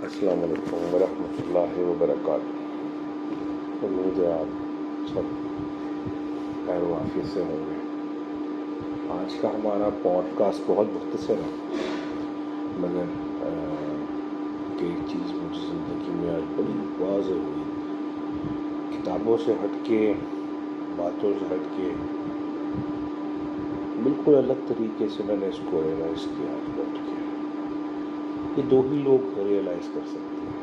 السلام علیکم ورحمۃ اللہ وبرکاتہ۔ امید ہے آپ سب خیر و عافیت سے ہوں گے۔ آج کا ہمارا پوڈ کاسٹ بہت مختصر ہے، مگر ایک چیز مجھے زندگی میں آج بڑی واضح ہوئی، کتابوں سے ہٹ کے، باتوں سے ہٹ کے، بالکل الگ طریقے سے میں نے اس کو ریئلائز کیا آج بیٹھ کے۔ یہ دو ہی لوگ ریئلائز کر سکتے ہیں۔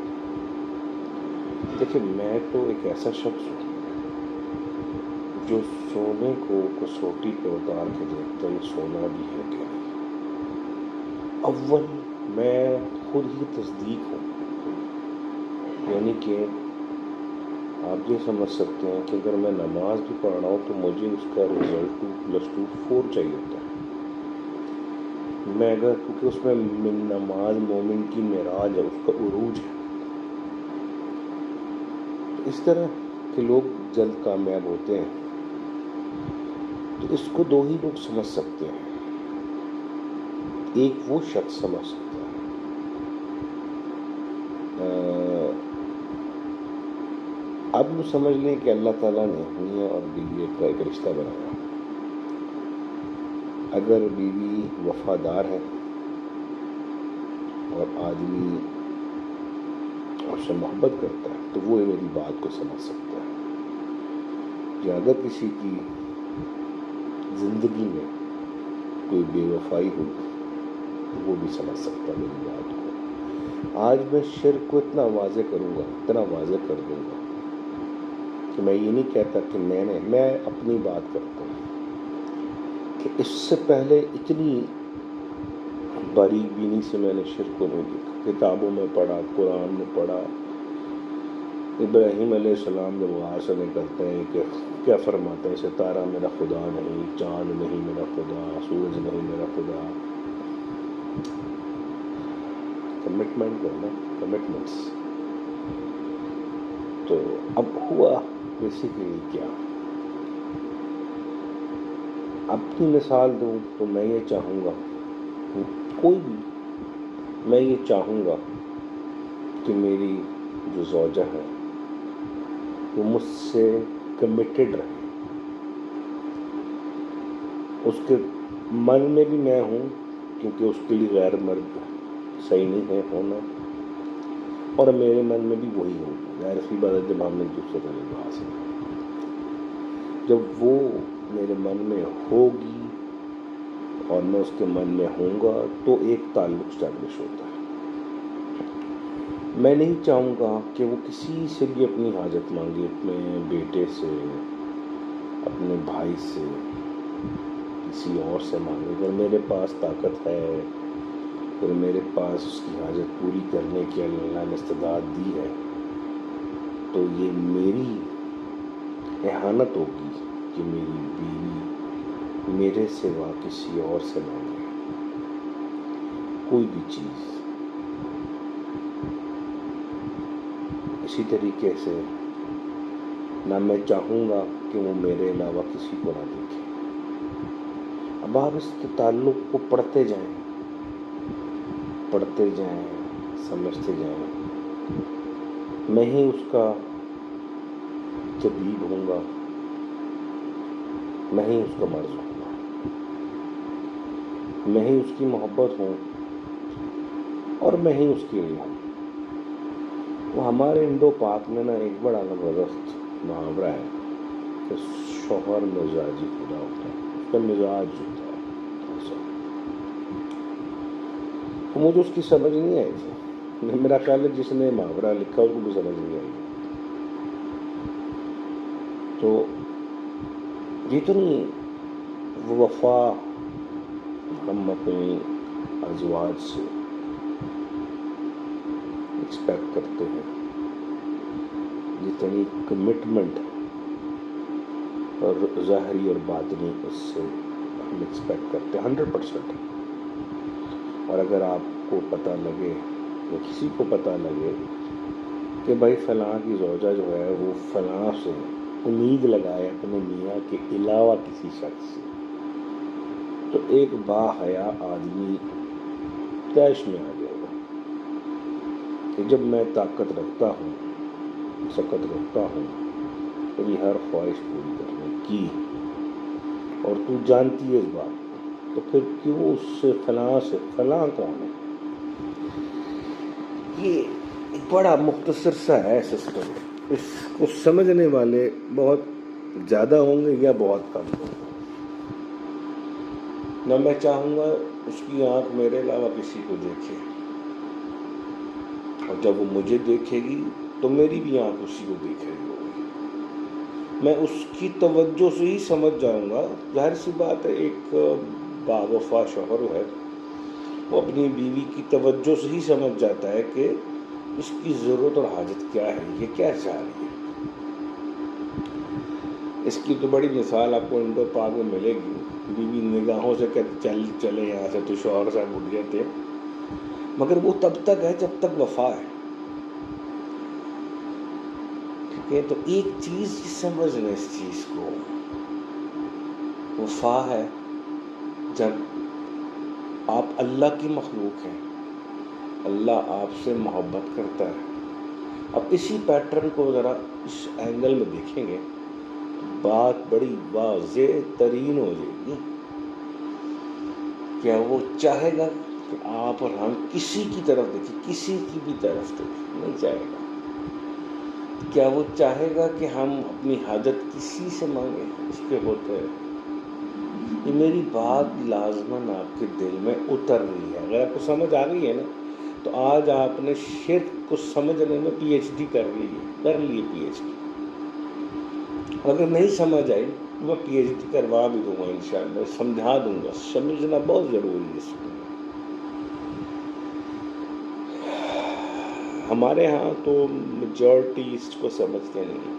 دیکھیں، میں تو ایک ایسا شخص ہوں جو سونے کو کسوٹی پہ اتار کے دیکھتا ہے، یہ سونا بھی ہے کہ نہیں۔ اول میں خود ہی تصدیق ہوں، یعنی کہ آپ یہ سمجھ سکتے ہیں کہ اگر میں نماز بھی پڑھ رہا ہوں تو مجھے اس کا رزلٹ 2+2=4 چاہیے ہوتا ہے۔ میں اگر کیونکہ اس میں نماز مومن کی معراج ہے، اس کا عروج ہے۔ اس طرح کہ لوگ جلد کامیاب ہوتے ہیں، تو اس کو دو ہی لوگ سمجھ سکتے ہیں۔ ایک وہ شخص سمجھ سکتا ہے، اب یہ سمجھ لیں کہ اللہ تعالیٰ نے میاں اور بیوی کا ایک رشتہ بنایا۔ اگر بیوی وفادار ہے اور آدمی اس سے محبت کرتا ہے تو وہ میری بات کو سمجھ سکتا ہے۔ یا اگر کسی کی زندگی میں کوئی بے وفائی ہوئی تو وہ بھی سمجھ سکتا ہے میری بات کو۔ آج میں شرک کو اتنا واضح کروں گا، اتنا واضح کر دوں گا کہ میں یہ نہیں کہتا کہ میں اپنی بات کرتا ہوں کہ اس سے پہلے اتنی باریک بینی سے میں نے شرک کو نہیں دیکھا۔ کتابوں میں پڑھا، قرآن میں پڑھا، ابراہیم علیہ السلام جب محاصرے کرتے ہیں کہ کیا فرماتا ہے، ستارہ میرا خدا نہیں، چاند نہیں میرا خدا، سورج نہیں میرا خدا۔ کمٹمنٹ کرنا، کمٹمنٹس۔ تو اب ہوا بیسیکلی کیا، اپنی مثال دوں تو میں یہ چاہوں گا، کوئی بھی، میں یہ چاہوں گا کہ میری جو زوجہ ہے وہ مجھ سے کمیٹڈ رہے، اس کے من میں بھی میں ہوں، کیونکہ اس کے لیے غیر مرد صحیح نہیں ہے ہونا، اور میرے من میں بھی وہی ہوگی۔ ظاہر سی بات ہے، جب ہم نے دوسرے طرح بات سے جب وہ میرے من میں ہوگی اور میں اس کے من میں ہوں گا تو ایک تعلق اسٹیبلش ہوتا ہے۔ میں نہیں چاہوں گا کہ وہ کسی سے بھی اپنی حاجت مانگے، اپنے بیٹے سے، اپنے بھائی سے، کسی اور سے مانگے۔ اگر میرے پاس طاقت ہے، اگر میرے پاس اس کی حاجت پوری کرنے کی اللہ نے استعداد دی ہے، تو یہ میری اہانت ہوگی کہ میری بیوی میرے سوا کسی اور سے مانگے کوئی بھی چیز۔ اسی طریقے سے نہ میں چاہوں گا کہ وہ میرے علاوہ کسی کو نہ دیکھے۔ اب آپ اس کے تعلق کو پڑھتے جائیں، سمجھتے جائیں۔ میں ہی اس کا طبیب ہوں گا، میں ہی اس کا مرض ہوں گا، میں ہی اس کی محبت ہوں اور میں ہی اس کے لیے ہوں۔ وہ ہمارے ہندو پاک میں نا ایک بڑا زبردست محاورہ ہے کہ شوہر مزاجی خدا ہوتا ہے، اس کا مزاج ہوتا ہے ایسا۔ تو مجھے اس کی سمجھ نہیں آئی تھی، میرا خیال ہے جس نے محاورہ لکھا اس کو بھی سمجھ نہیں آئی۔ تو جتنی وفا ہم اپنی ازواج سے ایکسپیکٹ کرتے ہیں، جتنی کمٹمنٹ اور ظاہری اور باطنی اس سے ہم ایکسپیکٹ کرتے ہیں 100%۔ اور اگر آپ کو پتہ لگے یا کسی کو پتہ لگے کہ بھائی فلاں کی زوجہ جو ہے وہ فلاں سے امید لگائے اپنے میاں کے علاوہ کسی شخص سے، تو ایک باحیا آدمی طیش میں آ جائے گا۔ کہ جب میں طاقت رکھتا ہوں، سکت رکھتا ہوں میری ہر خواہش پوری کرنے کی، اور تو جانتی ہے اس بات کو، تو پھر کیوں اس سے فلاں کون ہے؟ یہ ایک بڑا مختصر سا ہے سسٹم، اس کو سمجھنے والے بہت زیادہ ہوں گے یا بہت کم ہوں گے۔ نہ میں چاہوں گا اس کی آنکھ میرے علاوہ کسی کو دیکھے، اور جب وہ مجھے دیکھے گی تو میری بھی آنکھ اسی کو دیکھ رہی ہوگی۔ میں اس کی توجہ سے ہی سمجھ جاؤں گا۔ ظاہر سی بات ہے، ایک باوفا شوہر ہے، وہ اپنی بیوی کی توجہ سے ہی سمجھ جاتا ہے کہ اس کی ضرورت اور حاجت کیا ہے، یہ کیا چاہ رہی ہے۔ اس کی تو بڑی مثال آپ کو انڈو پاک میں ملے گی۔ بیوی نگاہوں سے کہتے چلے یہاں سے، تو شوہر صاحب اٹھ گئے تھے، مگر وہ تب تک ہے جب تک وفا ہے۔ ٹھیک ہے، تو ایک چیز سمجھ لیں اس چیز کو، وفا ہے جب آپ اللہ کی مخلوق ہیں، اللہ آپ سے محبت کرتا ہے۔ اب اسی پیٹرن کو ذرا اس اینگل میں دیکھیں گے، بات بڑی واضح ترین ہو جائے گی۔ کیا وہ چاہے گا کہ آپ اور ہم کسی کی طرف دیکھیں، کسی کی بھی طرف دیکھیں؟ نہیں چاہے گا۔ کیا وہ چاہے گا کہ ہم اپنی حاجت کسی سے مانگیں؟ اس کے ہوتے ہیں۔ یہ میری بات لازماً آپ کے دل میں اتر رہی ہے۔ اگر آپ کو سمجھ آ گئی ہے نا، تو آج آپ نے شرک کو سمجھنے میں پی ایچ ڈی کر لی پی ایچ ڈی۔ اگر نہیں سمجھ آئی تو میں پی ایچ ڈی کروا بھی دوں گا انشاءاللہ، سمجھا دوں گا۔ سمجھنا بہت ضروری ہے اس میں۔ ہمارے ہاں تو میجورٹی اس کو سمجھتے نہیں،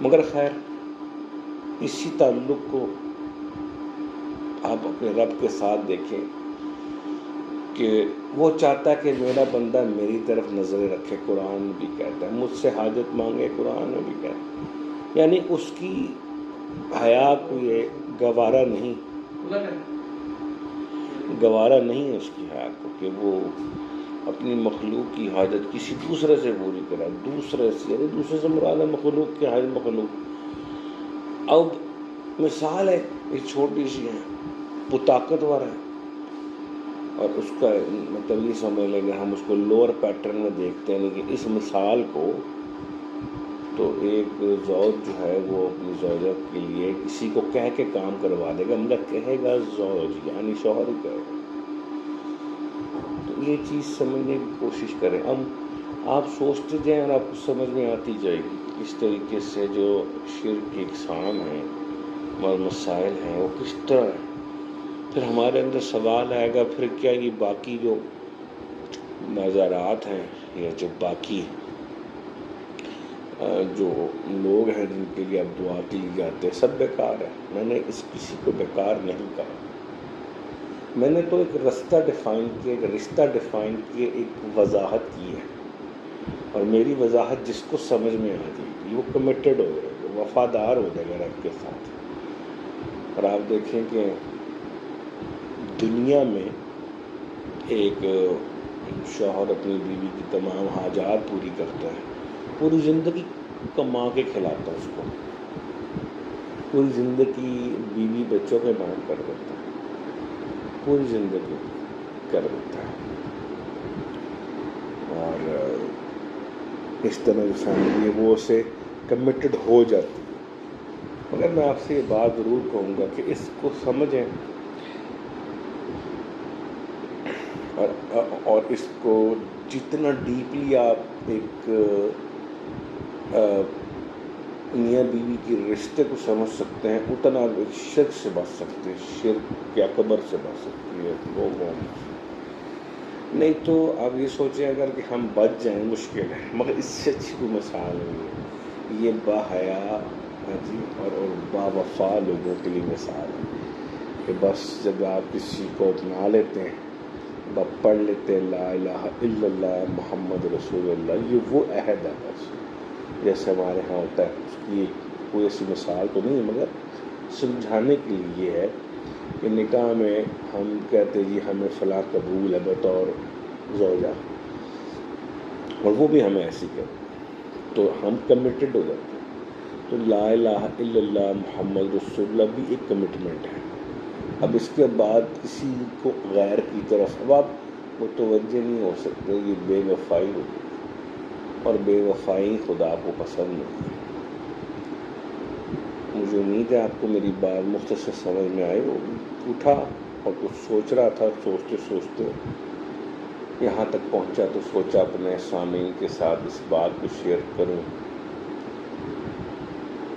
مگر خیر اسی تعلق کو آپ اپنے رب کے ساتھ دیکھیں کہ وہ چاہتا ہے کہ میرا بندہ میری طرف نظریں رکھے۔ قرآن بھی کہتا ہے مجھ سے حاجت مانگے، قرآن میں بھی کہتا ہے، یعنی اس کی حیا کو یہ گوارا نہیں ہے اس کی حیا کو کہ وہ اپنی مخلوق کی حاجت کسی دوسرے سے پوری کرے۔ دوسرے سے مراد ہے مخلوق کی حاجت مخلوق۔ اب مثال ہے ایک چھوٹی سی ہے، وہ طاقتور ہے، اور اس کا مطلب یہ سمجھ لیں گے ہم اس کو لوور پیٹرن میں دیکھتے ہیں، لیکن اس مثال کو تو ایک زوج جو ہے وہ اپنی زوجہ کے لیے کسی کو کہہ کے کام کروا دے گا، مگر کہے گا زوج، یعنی شوہر ہی کہے گا۔ تو یہ چیز سمجھنے کی کوشش کریں۔ اب آپ سوچتے جائیں اور آپ کو سمجھ میں آتی جائے گی کہ اس طریقے سے جو شرک کی اقسام ہیں اور مسائل ہیں وہ کس طرح ہیں۔ پھر ہمارے اندر سوال آئے گا، پھر کیا یہ باقی جو نظارات ہیں یا جو باقی جو لوگ ہیں جن کے لیے اب دعا کی جاتے ہیں، سب بیکار ہے؟ میں نے کسی کو بیکار نہیں کہا۔ میں نے تو ایک رستہ ڈیفائن کیا، ایک رشتہ ڈیفائن کیا، ایک وضاحت کی ہے، اور میری وضاحت جس کو سمجھ میں آ جائے گی وہ کمیٹڈ ہو جائے گا، وفادار ہو جائے گا رب کے ساتھ۔ اور آپ دیکھیں کہ دنیا میں ایک شوہر اپنی بیوی کی تمام حاجات پوری کرتا ہے، پوری زندگی کما کے کھلاتا ہے اس کو، پوری زندگی بیوی بچوں کے بہن کر دیتا ہے، پوری زندگی کر دیتا ہے، اور اس طرح جو فیملی ہے وہ اسے کمیٹڈ ہو جاتی ہے۔ مگر میں آپ سے یہ بات ضرور کہوں گا کہ اس کو سمجھیں اور اس کو جتنا ڈیپلی آپ ایک میاں بیوی کے رشتے کو سمجھ سکتے ہیں، اتنا آپ ایک شرک سے بچ سکتے ہیں، شرک کے اکبر سے بچ سکتی ہے لوگوں میں۔ نہیں تو آپ یہ سوچیں اگر کہ ہم بچ جائیں مشکل ہے، مگر اس سے اچھی کوئی مثال نہیں ہے۔ یہ با حیا جی اور با وفا لوگوں کے لیے مثال ہے کہ بس جب آپ کسی کو اپنا لیتے ہیں، پڑھ لیتے ہیں لا الہ الا اللہ محمد رسول اللہ، یہ وہ عہد ہے بس جیسے ہمارے ہاں ہوتا ہے۔ اس کی کوئی ایسی مثال تو نہیں ہے، مگر سمجھانے کے لیے یہ ہے کہ نکاح میں ہم کہتے جی ہمیں فلاں قبول ہے بطور زوجہ، اور وہ بھی ہمیں ایسی کرتے ہیں، تو ہم کمیٹڈ ہو جاتے ہیں. تو لا الہ الا اللہ محمد رسول اللہ بھی ایک کمٹمنٹ ہے. اب اس کے بعد کسی کو غیر کی طرف اب آپ متوجہ نہیں ہو سکتے، یہ بے وفائی ہوگی، اور بے وفائی خدا کو پسند نہیں. مجھے امید ہے آپ کو میری بات مختصر سمجھ میں آئی ہوگی. اٹھا اور کچھ سوچ رہا تھا، سوچتے سوچتے یہاں تک پہنچا تو سوچا اپنے سامعین کے ساتھ اس بات کو شیئر کروں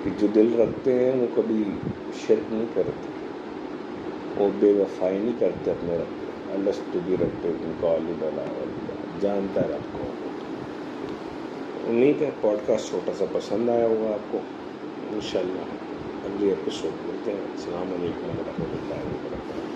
کہ جو دل رکھتے ہیں وہ کبھی شرک نہیں کرتے، وہ بے وفائی نہیں کرتے اپنے رب کو. الستو بربکم قالوا بلی جانتا ہے رب کو. امید ہے پوڈ کاسٹ چھوٹا سا پسند آیا ہوگا آپ کو. انشاءاللہ اگلی ایپیسوڈ ملتے ہیں. السلام علیکم ورحمۃ اللہ وبرکاتہ.